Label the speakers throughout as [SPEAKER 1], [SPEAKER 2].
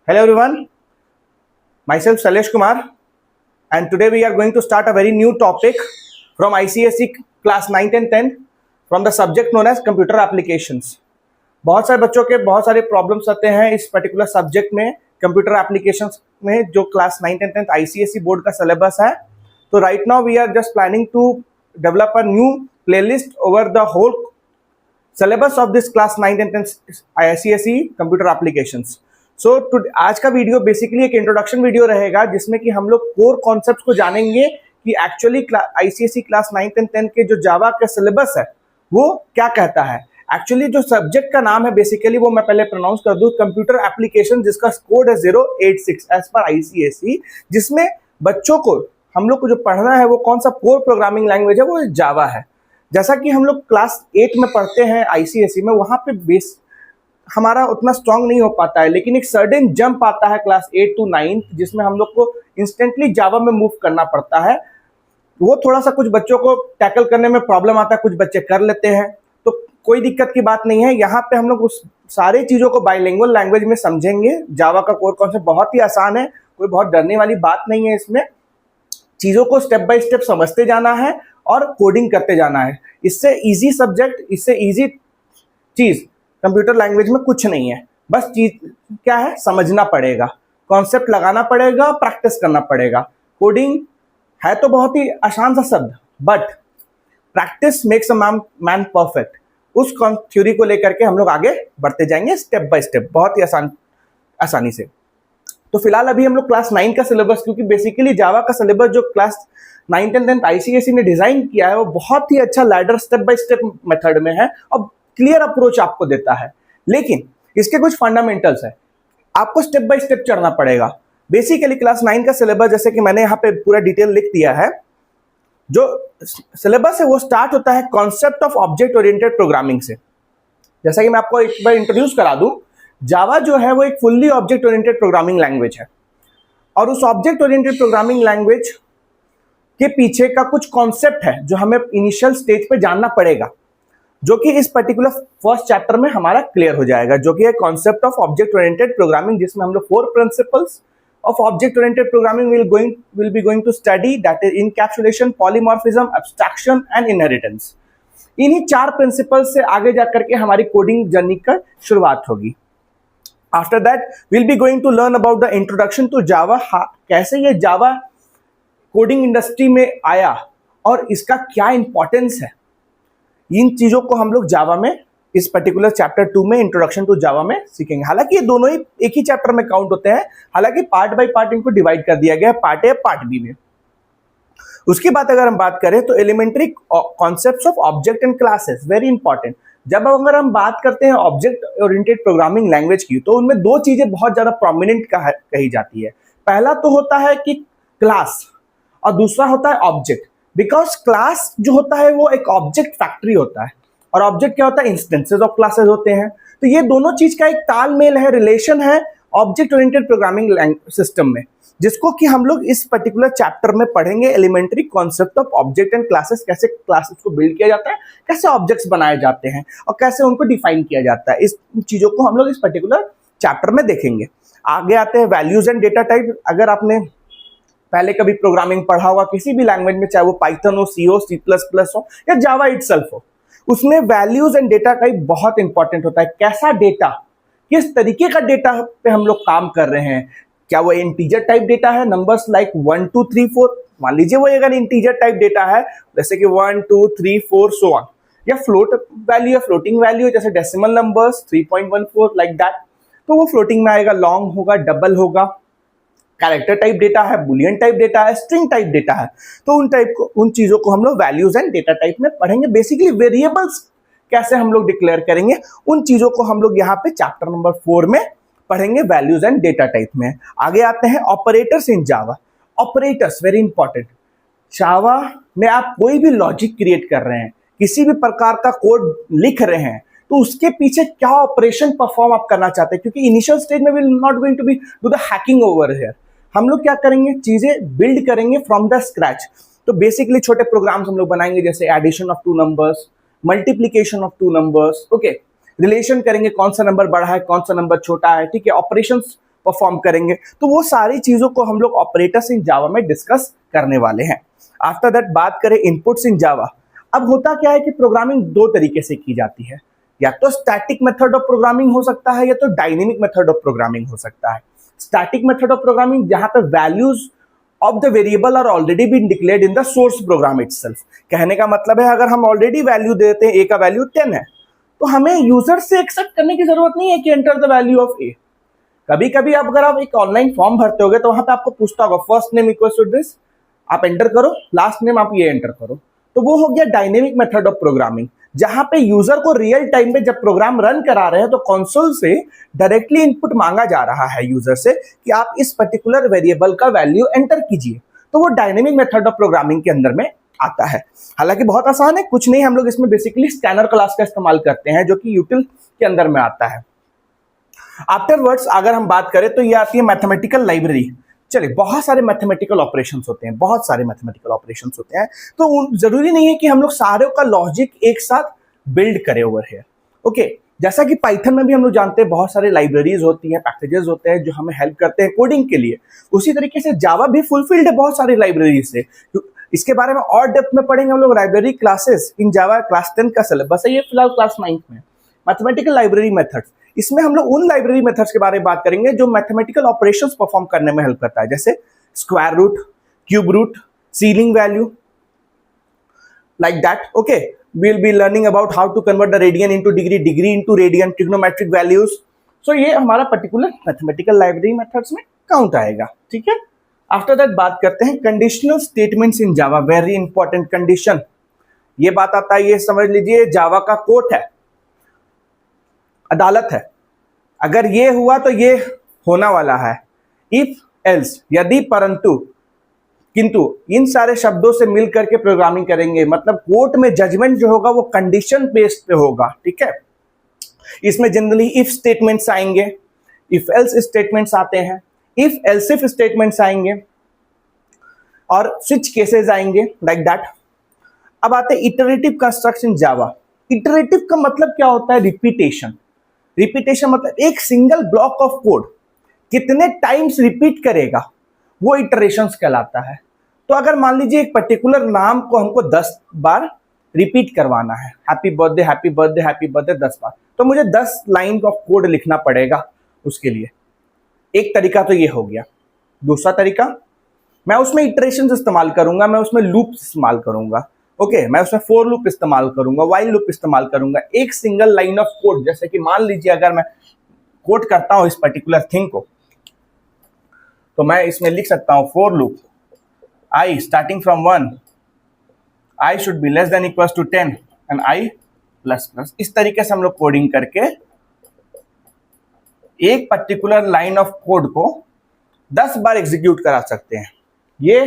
[SPEAKER 1] Hello everyone, myself Shailesh Kumar, and today we are going to start a very new topic from ICSE class 9th and 10th from the subject known as computer applications. बहुत सारे बच्चों के बहुत सारे problems आते हैं इस particular subject में, कंप्यूटर एप्लीकेशंस में, जो class 9th and 10th ICSE board का सिलेबस है. तो right now we are just planning to develop a new playlist over the whole syllabus of this class 9th and 10th ICSE computer applications. So आज का video basically एक introduction video रहेगा जिसमें कि हम लोग कोर कॉन्सेप्ट को जानेंगे कि actually ICSE class 9th and 10th के जो जावा का सिलेबस है वो क्या कहता है. एक्चुअली जो सब्जेक्ट का नाम है बेसिकली वो मैं पहले प्रोनाउंस कर दूं, कंप्यूटर एप्लीकेशन, जिसका कोड है 086 एज पर ICSE, जिसमें बच्चों को हम लोग को जो पढ़ना है वो कौन सा कोर प्रोग्रामिंग लैंग्वेज है, वो जावा है. जैसा कि हम लोग क्लास 8 में पढ़ते हैं ICSE में, वहाँ पे बेस हमारा उतना स्ट्रांग नहीं हो पाता है, लेकिन एक सर्टेन जंप आता है क्लास 8 to 9 जिसमें हम लोग को इंस्टेंटली जावा में मूव करना पड़ता है. वो थोड़ा सा कुछ बच्चों को टैकल करने में प्रॉब्लम आता है, कुछ बच्चे कर लेते हैं, तो कोई दिक्कत की बात नहीं है. यहाँ पे हम लोग उस सारे चीज़ों को बाइलिंगुअल लैंग्वेज में समझेंगे. जावा का कोर कॉन्सेप्ट बहुत ही आसान है, कोई बहुत डरने वाली बात नहीं है. इसमें चीज़ों को स्टेप बाय स्टेप समझते जाना है और कोडिंग करते जाना है. इससे ईजी सब्जेक्ट, इससे ईजी चीज़ कंप्यूटर लैंग्वेज में कुछ नहीं है. बस चीज क्या है, समझना पड़ेगा, कॉन्सेप्ट लगाना पड़ेगा, प्रैक्टिस करना पड़ेगा. कोडिंग है तो बहुत ही आसान सा शब्द, but practice makes a man perfect. उस थ्योरी को लेकर के हम लोग आगे बढ़ते जाएंगे स्टेप बाय स्टेप, बहुत ही आसानी से. तो फिलहाल अभी हम लोग क्लास 9 का सिलेबस, क्योंकि बेसिकली जावा का सिलेबस जो class 9th and 10th ICSE ने डिजाइन किया है वो बहुत ही अच्छा ladder step by step method में है और क्लियर अप्रोच आपको देता है. लेकिन इसके कुछ फंडामेंटल्स है, आपको स्टेप बाय स्टेप चढ़ना पड़ेगा. बेसिकली क्लास 9 का सिलेबस, जैसे कि मैंने यहाँ पे पूरा डिटेल लिख दिया है, जो सिलेबस है वो स्टार्ट होता है concept of object oriented programming से. जैसा कि मैं आपको एक बार इंट्रोड्यूस करा दूं, जावा जो है वो एक fully object oriented programming language है, और उस ऑब्जेक्ट ओरिएंटेड प्रोग्रामिंग लैंग्वेज के पीछे का कुछ कॉन्सेप्ट है जो हमें इनिशियल स्टेज पे जानना पड़ेगा, जो कि इस पर्टिकुलर फर्स्ट चैप्टर में हमारा क्लियर हो जाएगा, जो कि है concept of object oriented programming, जिसमें हम लोग 4 principles of object oriented programming will be going to study, that is encapsulation, polymorphism, abstraction and inheritance. इन्हीं 4 प्रिंसिपल से आगे जाकर के हमारी कोडिंग जर्नी का शुरुआत होगी. After that will be going to learn about the introduction to Java, कैसे ये जावा कोडिंग इंडस्ट्री में आया और इसका क्या इंपॉर्टेंस है. इन चीजों को हम लोग जावा में इस पर्टिकुलर चैप्टर 2 में, इंट्रोडक्शन टू जावा में सीखेंगे. हालांकि ये दोनों ही एक ही चैप्टर में काउंट होते हैं, हालांकि पार्ट बाय पार्ट इनको डिवाइड कर दिया गया है, पार्ट ए पार्ट बी में. उसके बाद अगर हम बात करें तो elementary concepts of object and classes, very important. जब अगर हम बात करते हैं ऑब्जेक्ट ओरिएंटेड प्रोग्रामिंग लैंग्वेज की, तो उनमें 2 चीजें बहुत ज्यादा प्रोमिनेंट कही जाती है. पहला तो होता है कि क्लास, और दूसरा होता है ऑब्जेक्ट. बिकॉज क्लास जो होता है वो एक ऑब्जेक्ट फैक्ट्री होता है, और ऑब्जेक्ट क्या होता है, इंस्टेंसेस ऑफ क्लासेस होते हैं. तो ये दोनों चीज का एक तालमेल है, रिलेशन है ऑब्जेक्ट ओरिएंटेड प्रोग्रामिंग सिस्टम में, जिसको कि हम लोग इस पर्टिकुलर चैप्टर में पढ़ेंगे. Elementary concept of object and classes, कैसे क्लासेस को बिल्ड किया जाता है, कैसे ऑब्जेक्ट्स बनाए जाते हैं और कैसे उनको डिफाइन किया जाता है. इस चीजों को हम लोग इस पर्टिकुलर चैप्टर में देखेंगे. आगे आते हैं वैल्यूज एंड डेटा टाइप. अगर आपने पहले कभी प्रोग्रामिंग पढ़ा होगा किसी भी लैंग्वेज में, चाहे वो पाइथन हो, सी हो, C++ हो या जावा इटसेल्फ हो, उसमें वैल्यूज एंड डेटा टाइप बहुत इंपॉर्टेंट होता है. कैसा डेटा, किस तरीके का डेटा पे हम लोग काम कर रहे हैं. क्या वो इंटीजर टाइप डेटा है, नंबर्स लाइक 1 2 3 4, मान लीजिए वो अगर इंटीजर टाइप डेटा है जैसे कि 1 2 3 4 सो ऑन, या फ्लोट वैल्यू या फ्लोटिंग वैल्यू जैसे डेसिमल नंबर्स 3.14 लाइक दैट, तो वो फ्लोटिंग में आएगा, लॉन्ग होगा, डबल होगा. कैरेक्टर टाइप डेटा है, बुलियन टाइप डेटा है, स्ट्रिंग टाइप डेटा है. तो उन चीजों को हम लोग वैल्यूज एंड डेटा टाइप में पढ़ेंगे. बेसिकली वेरिएबल्स कैसे हम लोग डिक्लेयर करेंगे, उन चीजों को हम लोग यहाँ पे चैप्टर नंबर 4 में पढ़ेंगे, वैल्यूज एंड डेटा टाइप में. आगे आते हैं operators in Java. Operators very important. Java में आप कोई भी लॉजिक क्रिएट कर रहे हैं, किसी भी प्रकार का कोड लिख रहे हैं, तो उसके पीछे क्या ऑपरेशन परफॉर्म आप करना चाहते हैं, क्योंकि इनिशियल स्टेज में will not going to be do the hacking over here. हम लोग क्या करेंगे, चीजें बिल्ड करेंगे फ्रॉम द स्क्रैच. तो बेसिकली छोटे प्रोग्राम्स हम लोग बनाएंगे, जैसे addition of 2 numbers, multiplication of 2 numbers, okay. Relation करेंगे, कौन सा नंबर बड़ा है, कौन सा नंबर छोटा है, ठीक है. ऑपरेशंस परफॉर्म करेंगे। तो वो सारी चीज़ों को हम लोग ऑपरेटर्स इन जावा में डिस्कस करने वाले हैं। आफ्टर दैट बात करें इनपुट्स इन जावा। अब होता क्या है कि प्रोग्रामिंग दो तरीके से की जाती है, या तो स्टैटिक मेथड ऑफ प्रोग्रामिंग हो सकता है या तो डायनेमिक मेथड ऑफ प्रोग्रामिंग हो सकता है। स्टैटिक मेथड ऑफ प्रोग्रामिंग जहां पे values of the variable are already been declared in the source program itself. कहने का मतलब है अगर हम ऑलरेडी वैल्यू देते हैं, ए का वैल्यू 10 है, तो हमें यूजर से एक्सेप्ट करने की जरूरत नहीं है कि एंटर द वैल्यू ऑफ ए। कभी कभी अगर आप एक ऑनलाइन फॉर्म भरते होगे तो वहां पे आपको पूछता होगा first name equals to this, आप एंटर करो, लास्ट नेम आप ये एंटर करो। तो वो हो गया डायनेमिक मेथड ऑफ प्रोग्रामिंग, जहां पे यूजर को रियल टाइम में जब प्रोग्राम रन करा रहे हैं तो कंसोल से डायरेक्टली इनपुट मांगा जा रहा है यूजर से कि आप इस पर्टिकुलर वेरिएबल का वैल्यू एंटर कीजिए। तो वो डायनेमिक मेथड ऑफ प्रोग्रामिंग के अंदर में आता है। हालांकि बहुत आसान है, कुछ नहीं, हम लोग इसमें बेसिकली स्कैनर क्लास का इस्तेमाल करते हैं जो कि यूटिल के अंदर में आता है। आफ्टरवर्ड्स अगर हम बात करें तो ये आती है मैथमेटिकल लाइब्रेरी। चलिए, बहुत सारे मैथमेटिकल ऑपरेशंस होते हैं, बहुत सारे मैथमेटिकल ऑपरेशंस होते हैं, तो जरूरी नहीं है कि हम लोग सारे का लॉजिक एक साथ बिल्ड करें ओवर हियर। ओके, जैसा कि पाइथन में भी हम लोग जानते हैं बहुत सारे लाइब्रेरीज होती हैं, पैकेजेस होते हैं जो हमें हेल्प करते हैं कोडिंग के लिए। उसी तरीके से जावा भी फुलफिल्ड है बहुत सारी लाइब्रेरीज से। इसके बारे में और डेप्थ में पढ़ेंगे हम लोग library classes in Java, class 10 का सिलेबस है ये, फिलहाल क्लास 9 में। मैथमेटिकल लाइब्रेरी मेथड्स, इसमें हम लोग उन लाइब्रेरी मेथड्स के बारे में बात करेंगे जो मैथमेटिकल ऑपरेशंस परफॉर्म करने में हेल्प करता है, जैसे square root, cube root, ceiling value, like that. Okay, we'll be learning about how to convert the radian into degree, degree into radian, trigonometric values. So ये हमारा पर्टिकुलर मैथमेटिकल लाइब्रेरी मेथड्स में count आएगा, ठीक है। After that बात करते हैं conditional statements in Java, very important condition. ये बात आता है, ये समझ लीजिए जावा का कोर्ट है, अदालत है। अगर ये हुआ तो ये होना वाला है, इफ एल्स, यदि, परंतु, किंतु, इन सारे शब्दों से मिल करके प्रोग्रामिंग करेंगे। मतलब कोर्ट में जजमेंट जो होगा वो कंडीशन बेस्ड पे होगा, ठीक है। इसमें जनरली इफ स्टेटमेंट्स आएंगे, इफ एल्स स्टेटमेंट्स आते हैं, इफ एल्स इफ स्टेटमेंट्स आएंगे और स्विच केसेस आएंगे, लाइक दैट। अब आते हैं इटरेटिव कंस्ट्रक्शन जावा। इटरेटिव का मतलब क्या होता है? रिपीटेशन। रिपीटेशन मतलब एक सिंगल ब्लॉक ऑफ कोड कितने टाइम्स रिपीट करेगा, वो इटरेशंस कहलाता है। तो अगर मान लीजिए एक पर्टिकुलर नाम को हमको 10 बार रिपीट करवाना है, happy birthday happy birthday happy birthday 10 बार, तो मुझे 10 लाइन ऑफ कोड लिखना पड़ेगा उसके लिए। एक तरीका तो ये हो गया। दूसरा तरीका, मैं उसमें इटरेशंस इस्तेमाल करूंगा, मैं उसमें लूप्स इस्तेमाल करूंगा। ओके, मैं उसमें फॉर लूप इस्तेमाल करूंगा, व्हाइल लूप इस्तेमाल करूंगा। एक सिंगल लाइन ऑफ कोड, जैसे कि मान लीजिए अगर मैं कोड करता हूं इस पर्टिकुलर थिंग को, तो मैं इसमें लिख सकता हूं for loop I starting from 1, I should be less than equals to 10 and I plus plus. इस तरीके से हम लोग कोडिंग करके एक पर्टिकुलर लाइन ऑफ कोड को 10 बार एग्जीक्यूट करा सकते हैं। ये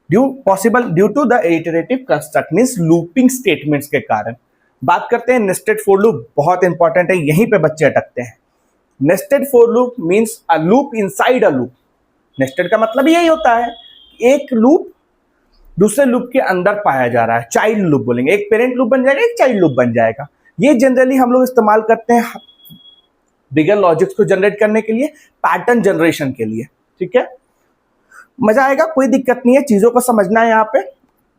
[SPEAKER 1] due to the iterative construct, means looping statements के कारण। बात करते हैं नेस्टेड फॉर लूप, बहुत इंपॉर्टेंट है, यहीं पे बच्चे अटकते हैं। Nested for loop means a loop inside a loop. Nested का मतलब यही होता है एक लूप दूसरे लूप के अंदर पाया जा रहा है। चाइल्ड लूप बोलेंगे, एक पेरेंट लूप बन जाएगा, एक चाइल्ड लूप बन जाएगा। ये जनरली हम लोग इस्तेमाल करते हैं बिगर लॉजिक्स को जनरेट करने के लिए, पैटर्न जनरेशन के लिए, ठीक है। मजा आएगा, कोई दिक्कत नहीं है, चीजों को समझना है यहाँ पे।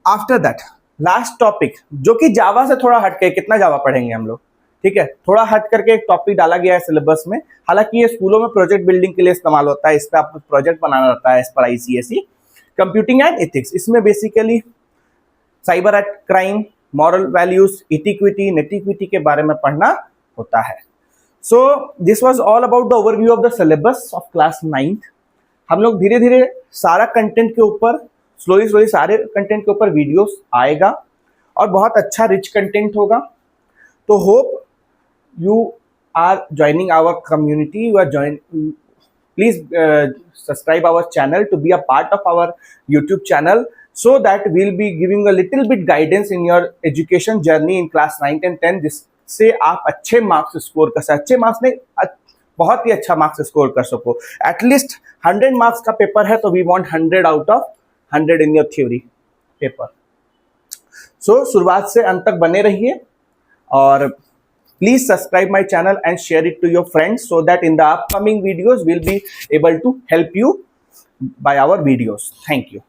[SPEAKER 1] आफ्टर दैट लास्ट टॉपिक, जो कि जावा से थोड़ा हट के, कितना जावा पढ़ेंगे हम लोग, ठीक है, थोड़ा हट करके एक टॉपिक डाला गया है सिलेबस में। हालांकि ये स्कूलों में प्रोजेक्ट बिल्डिंग के लिए इस्तेमाल होता है, इस पर आपको प्रोजेक्ट बनाना रहता है, इस पर ICSE, कंप्यूटिंग एंड एथिक्स। इसमें basically cyber at crime, moral values, etiquette, netiquette के बारे में पढ़ना होता है। So this was all about the overview of the syllabus of class 9th। हम लोग धीरे धीरे सारा कंटेंट के ऊपर, स्लोली सारे कंटेंट के ऊपर वीडियोस आएगा और बहुत अच्छा रिच कंटेंट होगा। तो hope you are joining our community, please subscribe our channel to be a part of our YouTube channel, so that we'll be giving a little bit guidance in your education journey in class 9 and 10, जिससे आप अच्छे marks score कर सकें। अच्छे marks नहीं, बहुत ही अच्छा marks score कर सको। एटलीस्ट 100 मार्क्स का पेपर है तो we want 100 out of 100 in your theory paper. So शुरुआत से अंत तक बने रहिए और Please subscribe my channel and share it to your friends so that in the upcoming videos we'll be able to help you by our videos. Thank you.